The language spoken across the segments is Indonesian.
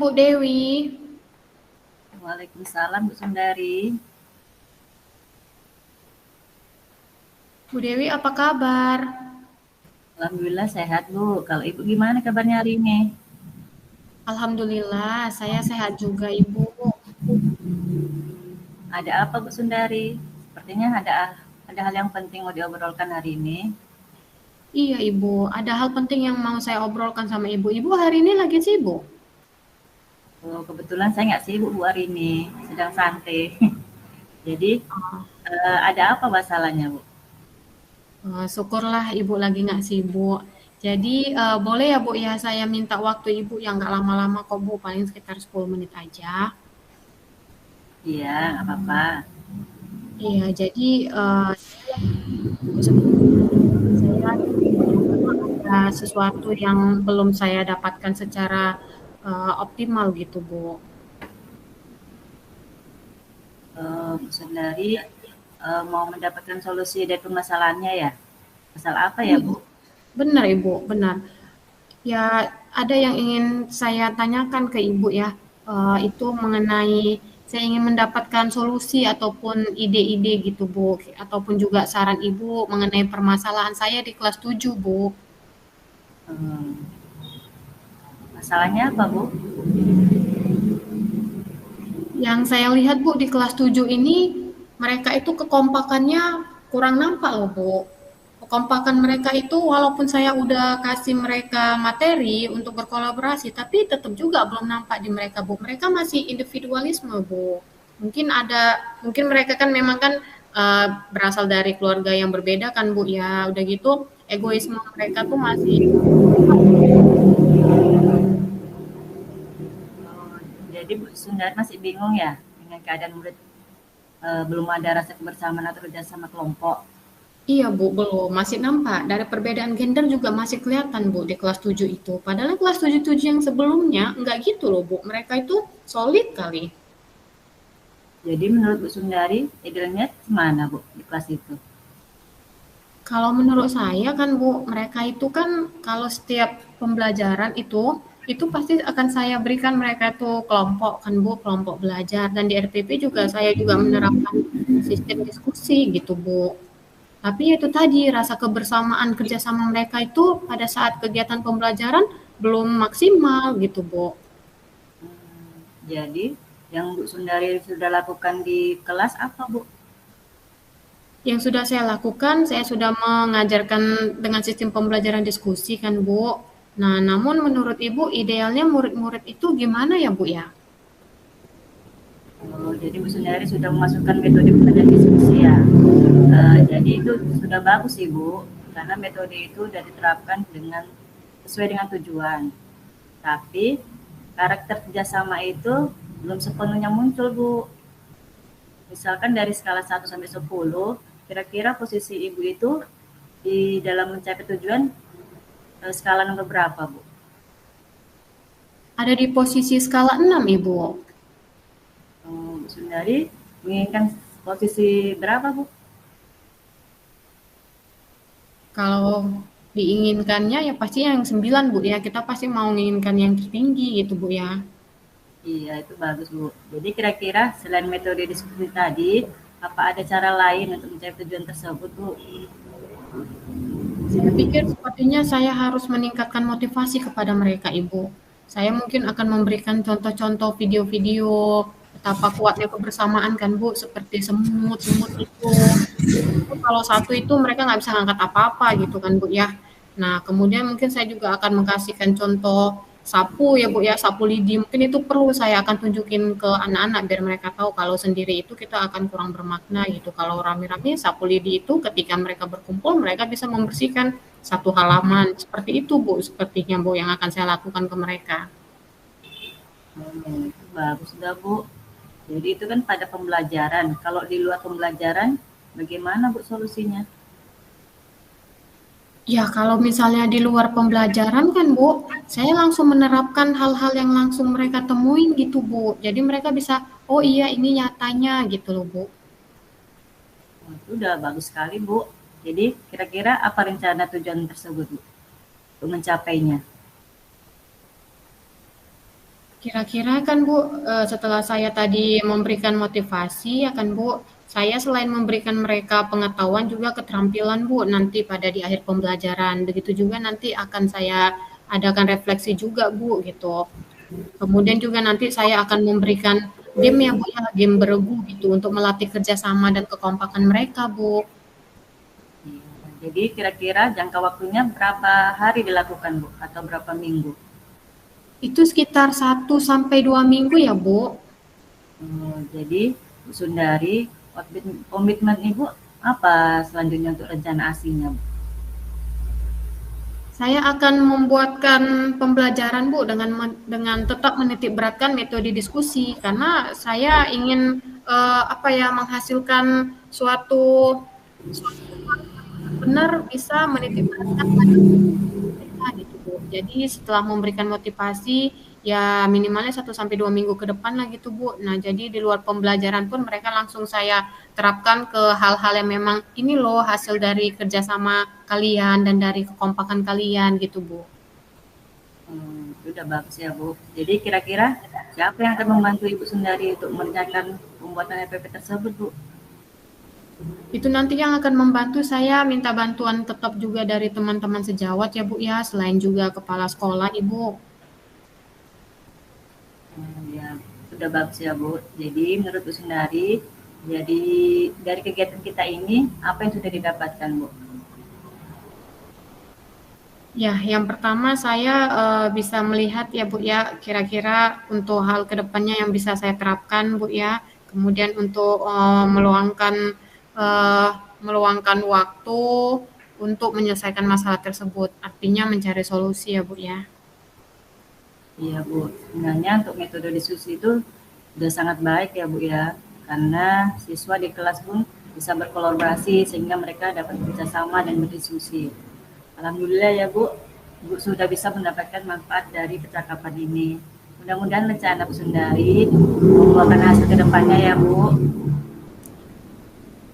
Bu Dewi. Waalaikumsalam Bu Sundari. Bu Dewi apa kabar? Alhamdulillah sehat Bu. Kalau Ibu gimana kabarnya hari ini? Alhamdulillah, saya sehat juga Ibu. Ada apa Bu Sundari? Sepertinya ada hal yang penting mau diobrolkan hari ini. Iya Ibu, ada hal penting yang mau saya obrolkan sama Ibu. Ibu hari ini lagi sibuk? Oh, kebetulan saya nggak sibuk Bu hari ini, sedang santai. Jadi ada apa masalahnya Bu? Syukurlah Ibu lagi nggak sibuk. Jadi boleh ya Bu ya saya minta waktu Ibu yang nggak lama-lama kok Bu, paling sekitar 10 menit aja. Iya, nggak apa-apa. Iya, jadi sebelumnya saya karena ada sesuatu yang belum saya dapatkan secara optimal gitu Bu. Bu Sundari mau mendapatkan solusi dari permasalahannya ya? Masalah apa ya Bu? Benar Ibu, benar. Ya, ada yang ingin saya tanyakan ke Ibu ya, itu mengenai saya ingin mendapatkan solusi ataupun ide-ide gitu Bu, ataupun juga saran Ibu mengenai permasalahan saya di kelas 7 Bu. Hmm, Masalahnya apa Bu? Yang saya lihat Bu di kelas 7 ini, mereka itu kekompakannya kurang nampak loh Bu. Kekompakan mereka itu walaupun saya udah kasih mereka materi untuk berkolaborasi, tapi tetap juga belum nampak di mereka Bu. Mereka masih individualisme Bu. Mungkin mereka kan memang kan berasal dari keluarga yang berbeda kan Bu ya. Udah gitu egoisme mereka tuh masih. Oh, jadi Bu Sundari masih bingung ya dengan keadaan murid belum ada rasa kebersamaan atau kerjasama kelompok. Iya Bu, belum. Masih nampak. Dari perbedaan gender juga masih kelihatan Bu di kelas 7 itu. Padahal kelas 7-7 yang sebelumnya enggak gitu loh Bu. Mereka itu solid kali. Jadi menurut Bu Sundari, idealnya gimana Bu di kelas itu? Kalau menurut saya kan Bu, mereka itu kan kalau setiap pembelajaran itu pasti akan saya berikan mereka itu kelompok kan Bu, kelompok belajar. Dan di RPP juga saya juga menerapkan sistem diskusi gitu Bu. Tapi itu tadi rasa kebersamaan kerjasama mereka itu pada saat kegiatan pembelajaran belum maksimal gitu, Bu. Jadi yang Bu Sundari sudah lakukan di kelas apa Bu? Yang sudah saya lakukan, saya sudah mengajarkan dengan sistem pembelajaran diskusi kan, Bu. Nah, namun menurut Ibu idealnya murid-murid itu gimana ya, Bu ya? Oh, jadi Bu Sundari sudah memasukkan metode pembelajaran diskusi ya. Jadi itu sudah bagus sih Bu, karena metode itu sudah diterapkan dengan sesuai dengan tujuan. Tapi karakter kerjasama itu belum sepenuhnya muncul Bu. Misalkan dari skala 1 sampai 10, kira-kira posisi Ibu itu di dalam mencapai tujuan skala nomor berapa, Bu? Ada di posisi skala 6, Ibu. Bu Sundari menginginkan posisi berapa, Bu? Kalau diinginkannya ya pasti yang 9, Bu ya. Kita pasti mau menginginkan yang tertinggi gitu, Bu ya. Iya, itu bagus, Bu. Jadi kira-kira selain metode diskusi tadi, apa ada cara lain untuk mencapai tujuan tersebut, Bu? Saya pikir sepertinya saya harus meningkatkan motivasi kepada mereka, Ibu. Saya mungkin akan memberikan contoh-contoh video-video betapa kuatnya kebersamaan kan, Bu, seperti semut-semut itu kalau satu itu mereka nggak bisa ngangkat apa-apa gitu kan, Bu ya. Nah, kemudian mungkin saya juga akan mengkasihkan contoh sapu ya, Bu ya, sapu lidi. Mungkin itu perlu saya akan tunjukin ke anak-anak biar mereka tahu kalau sendiri itu kita akan kurang bermakna gitu. Kalau rame-rame sapu lidi itu ketika mereka berkumpul mereka bisa membersihkan satu halaman. Seperti itu, Bu, sepertinya Bu yang akan saya lakukan ke mereka. Itu bagus, dah, Bu. Jadi itu kan pada pembelajaran. Kalau di luar pembelajaran, bagaimana, Bu, solusinya? Ya, kalau misalnya di luar pembelajaran kan, Bu, saya langsung menerapkan hal-hal yang langsung mereka temuin gitu, Bu. Jadi mereka bisa, oh iya ini nyatanya gitu loh, Bu. Oh, itu udah bagus sekali, Bu. Jadi kira-kira apa rencana tujuan tersebut, Bu, untuk mencapainya? Kira-kira kan Bu, setelah saya tadi memberikan motivasi ya kan Bu, saya selain memberikan mereka pengetahuan juga keterampilan Bu, nanti pada di akhir pembelajaran. Begitu juga nanti akan saya adakan refleksi juga Bu, gitu. Kemudian juga nanti saya akan memberikan game ya Bu ya, game beregu gitu untuk melatih kerjasama dan kekompakan mereka Bu. Iya. Jadi kira-kira jangka waktunya berapa hari dilakukan Bu atau berapa minggu? Itu sekitar 1 sampai 2 minggu ya Bu. Jadi Bu Sundari, komitmen Ibu apa selanjutnya untuk rencana aslinya Bu? Saya akan membuatkan pembelajaran Bu dengan tetap menitik beratkan metode diskusi karena saya ingin apa ya menghasilkan suatu suatu benar bisa menitik beratkan pada mereka gitu Bu. Jadi setelah memberikan motivasi ya minimalnya 1 sampai 2 minggu ke depan lah gitu Bu. Nah jadi di luar pembelajaran pun mereka langsung saya terapkan ke hal-hal yang memang ini loh hasil dari kerjasama kalian dan dari kekompakan kalian gitu Bu. Itu udah bagus ya Bu. Jadi kira-kira siapa yang akan membantu Ibu Sundari untuk mengerjakan pembuatan RPP tersebut Bu? Itu nanti yang akan membantu saya minta bantuan tetap juga dari teman-teman sejawat ya Bu ya, selain juga kepala sekolah Ibu. Ya, udah bagus ya Bu. Jadi menurut Bu Sundari, jadi dari kegiatan kita ini apa yang sudah didapatkan Bu? Ya, yang pertama saya bisa melihat ya Bu ya, kira-kira untuk hal kedepannya yang bisa saya terapkan Bu ya. Kemudian untuk eh, meluangkan waktu untuk menyelesaikan masalah tersebut. Artinya mencari solusi ya Bu ya. Iya Bu, sebenarnya untuk metode diskusi itu sudah sangat baik ya Bu ya, karena siswa di kelas pun bisa berkolaborasi sehingga mereka dapat bekerjasama dan berdiskusi. Alhamdulillah ya Bu, Bu sudah bisa mendapatkan manfaat dari percakapan ini. Mudah-mudahan rencana Bu Sundari membuahkan hasil ke depannya ya Bu.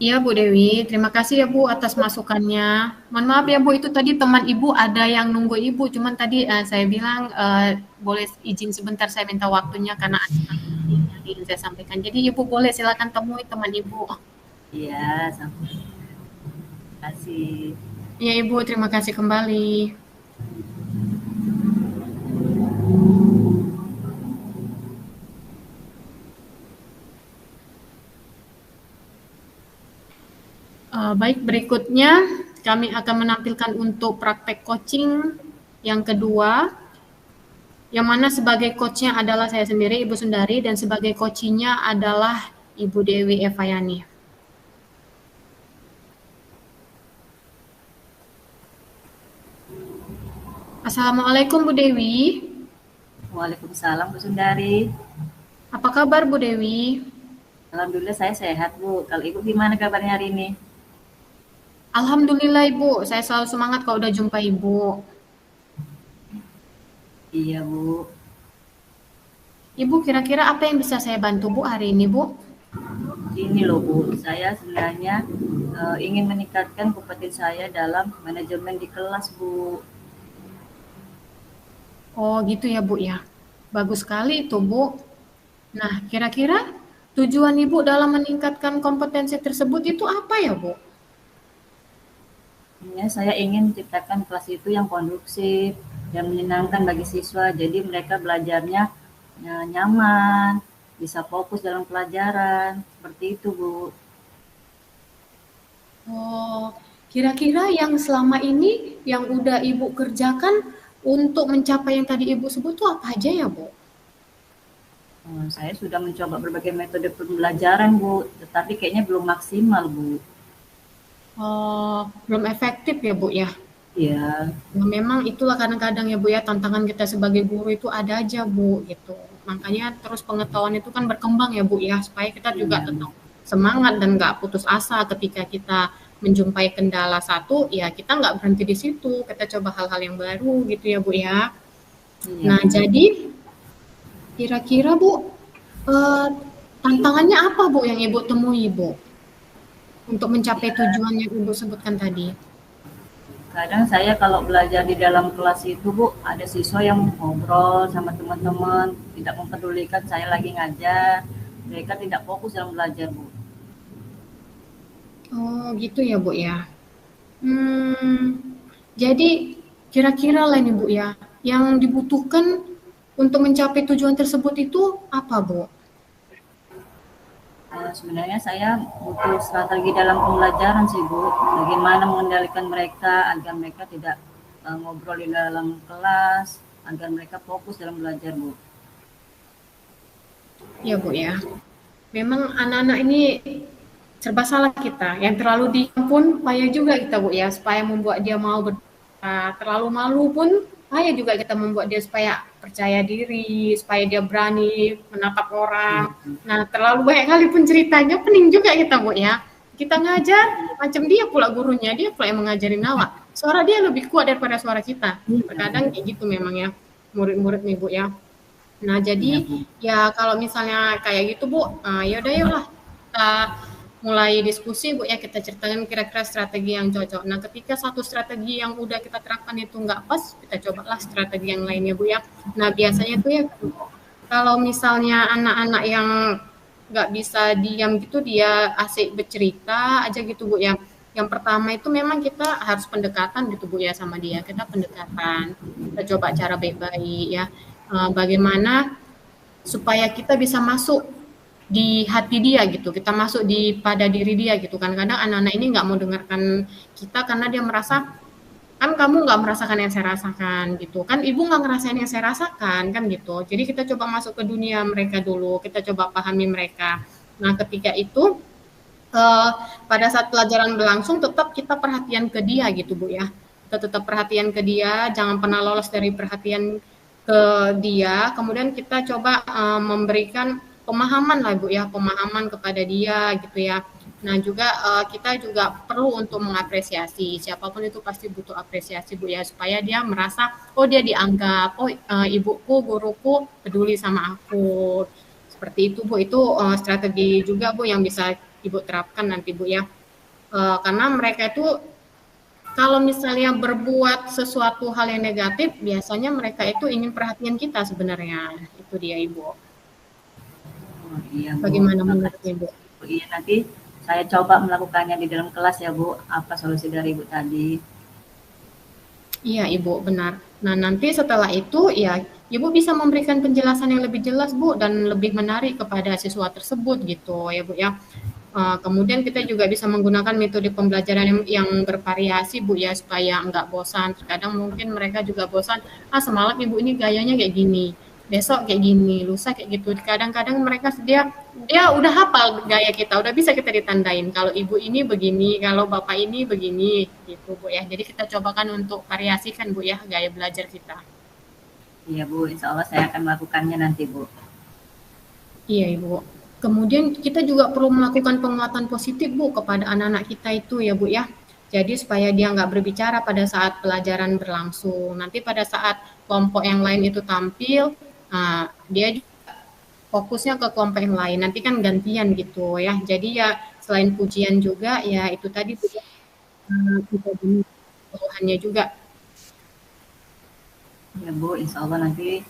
Iya Bu Dewi, terima kasih ya Bu atas masukannya. Mohon maaf ya Bu, itu tadi teman Ibu ada yang nunggu Ibu, cuman tadi saya bilang boleh izin sebentar saya minta waktunya karena ada hal penting yang ingin saya sampaikan. Jadi Ibu boleh silakan temui teman Ibu. Iya, sampai kasih. Iya Ibu, terima kasih kembali. Baik, berikutnya kami akan menampilkan untuk praktek coaching yang kedua, yang mana sebagai coachnya adalah saya sendiri, Ibu Sundari, dan sebagai coachingnya adalah Ibu Dewi Evayani. Assalamualaikum Bu Dewi. Waalaikumsalam Bu Sundari. Apa kabar Bu Dewi? Alhamdulillah saya sehat Bu. Kalau Ibu gimana kabarnya hari ini? Alhamdulillah Ibu, saya selalu semangat kalau udah jumpa Ibu. Iya Bu. Ibu kira-kira apa yang bisa saya bantu Bu hari ini Bu? Ini loh Bu, saya sebenarnya ingin meningkatkan kompetensi saya dalam manajemen di kelas Bu. Oh gitu ya Bu ya. Bagus sekali itu Bu. Nah kira-kira tujuan Ibu dalam meningkatkan kompetensi tersebut itu apa ya Bu? Ya, saya ingin menciptakan kelas itu yang kondusif, yang menyenangkan bagi siswa. Jadi mereka belajarnya nyaman, bisa fokus dalam pelajaran. Seperti itu Bu. Oh, kira-kira yang selama ini yang udah Ibu kerjakan untuk mencapai yang tadi Ibu sebut tuh apa aja ya Bu? Saya sudah mencoba berbagai metode pembelajaran Bu, tetapi kayaknya belum maksimal Bu. Oh, belum efektif ya Bu ya? Iya, Nah, memang itulah kadang-kadang ya Bu ya tantangan kita sebagai guru itu ada aja Bu gitu. Makanya terus pengetahuan itu kan berkembang ya Bu ya supaya kita juga iya, tetap semangat dan nggak putus asa ketika kita menjumpai kendala satu ya kita nggak berhenti di situ kita coba hal-hal yang baru gitu ya Bu ya. iya Nah Bu. jadi kira-kira Bu eh, tantangannya apa Bu yang Ibu temui Bu untuk mencapai tujuan yang Ibu sebutkan tadi? Kadang saya kalau belajar di dalam kelas itu Bu, ada siswa yang ngobrol sama teman-teman, tidak mempedulikan saya lagi ngajar, mereka tidak fokus dalam belajar Bu. Oh, gitu ya, Bu, ya. Hmm, jadi kira-kira lah nih, Bu, ya, yang dibutuhkan untuk mencapai tujuan tersebut itu apa, Bu? Sebenarnya saya butuh strategi dalam pembelajaran sih Bu, bagaimana mengendalikan mereka agar mereka tidak ngobrol di dalam kelas, agar mereka fokus dalam belajar Bu. Ya, Bu, ya. Memang anak-anak ini serba salah kita. Yang terlalu diam pun payah juga kita, Bu, ya, supaya membuat dia mau berbicara. Terlalu malu pun payah juga kita membuat dia supaya percaya diri, supaya dia berani menatap orang. Iya, Nah, terlalu banyak kali pun ceritanya pening juga kita, Bu, ya. Kita ngajar, macam dia pula gurunya, dia pula yang mengajarin awak. Suara dia lebih kuat daripada suara kita. iya Terkadang Bu, kayak gitu memang ya, murid-murid nih, Bu, ya. Nah, iya jadi Bu. ya kalau misalnya kayak gitu, Bu, ya udah yuklah kita mulai diskusi, Bu, ya, kita ceritakan kira-kira strategi yang cocok. Nah, ketika satu strategi yang udah kita terapkan itu nggak pas, kita cobalah strategi yang lainnya, Bu, ya. Nah, biasanya tuh ya kalau misalnya anak-anak yang nggak bisa diam gitu, dia asik bercerita aja gitu, Bu, ya. Yang pertama itu memang kita harus pendekatan gitu, Bu, ya, sama dia. Kita pendekatan, kita coba cara baik-baik ya. Bagaimana supaya kita bisa masuk di hati dia gitu, kita masuk di pada diri dia gitu kan. Kadang anak-anak ini nggak mau dengarkan kita karena dia merasa kan kamu nggak merasakan yang saya rasakan gitu kan, ibu nggak ngerasain yang saya rasakan kan gitu. Jadi kita coba masuk ke dunia mereka dulu, kita coba pahami mereka. Nah, ketika itu pada saat pelajaran berlangsung tetap kita perhatian ke dia gitu, Bu, ya. Kita tetap perhatian ke dia, jangan pernah lolos dari perhatian ke dia. Kemudian kita coba memberikan pemahaman lah, Bu, ya, pemahaman kepada dia gitu ya. Nah, juga kita juga perlu untuk mengapresiasi. Siapapun itu pasti butuh apresiasi, Bu, ya, supaya dia merasa oh dia dianggap, oh ibuku, guruku peduli sama aku. Seperti itu, Bu. Itu strategi juga, Bu, yang bisa Ibu terapkan nanti, Bu, ya. Karena mereka itu kalau misalnya berbuat sesuatu hal yang negatif, biasanya mereka itu ingin perhatian kita sebenarnya. Itu dia, Ibu. Oh, iya Bu, Bagaimana menurut makasih. Ibu? Iya nanti saya coba melakukannya di dalam kelas ya Bu. Apa solusi dari Ibu tadi? Iya, Ibu, benar. Nah, nanti setelah itu ya Ibu bisa memberikan penjelasan yang lebih jelas, Bu, dan lebih menarik kepada siswa tersebut gitu ya, Bu, ya. Kemudian kita juga bisa menggunakan metode pembelajaran yang bervariasi, Bu, ya, supaya enggak bosan. Terkadang mungkin mereka juga bosan, semalam Ibu ini gayanya kayak gini, besok kayak gini, lusa kayak gitu. Kadang-kadang mereka dia udah hafal gaya kita, udah bisa kita ditandain. Kalau ibu ini begini, kalau bapak ini begini, gitu, Bu, ya. Jadi kita cobakan untuk variasikan, Bu, ya, gaya belajar kita. Iya Bu, insya Allah saya akan melakukannya nanti Bu. Iya, Ibu. Kemudian kita juga perlu melakukan penguatan positif, Bu, kepada anak-anak kita itu ya, Bu, ya. Jadi supaya dia nggak berbicara pada saat pelajaran berlangsung. Nanti pada saat kelompok yang lain itu tampil, dia fokusnya ke kelompok yang lain. Nanti kan gantian gitu ya. Jadi ya selain pujian juga ya itu tadi Bu, ya, kita dengar keluhannya juga. Ya Bu, insya Allah nanti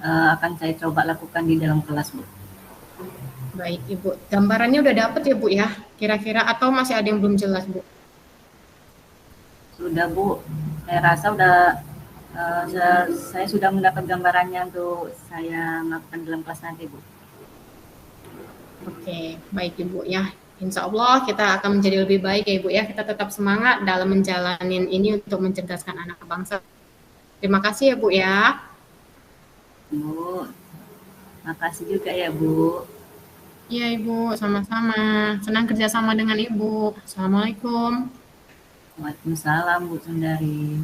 akan saya coba lakukan di dalam kelas Bu. Baik, Ibu. Gambarannya udah dapet ya, Bu, ya? Kira-kira atau masih ada yang belum jelas, Bu? Sudah Bu, saya rasa udah saya sudah mendapat gambarannya untuk saya melakukan dalam kelas nanti Bu. Oke, baik Ibu ya. Insya Allah kita akan menjadi lebih baik ya Ibu ya. Kita tetap semangat dalam menjalani ini untuk mencerdaskan anak bangsa. Terima kasih ya Bu ya. Bu, makasih juga ya Bu. Iya Ibu, sama-sama. Senang kerjasama dengan Ibu. Assalamualaikum. Waalaikumsalam Bu Sundari.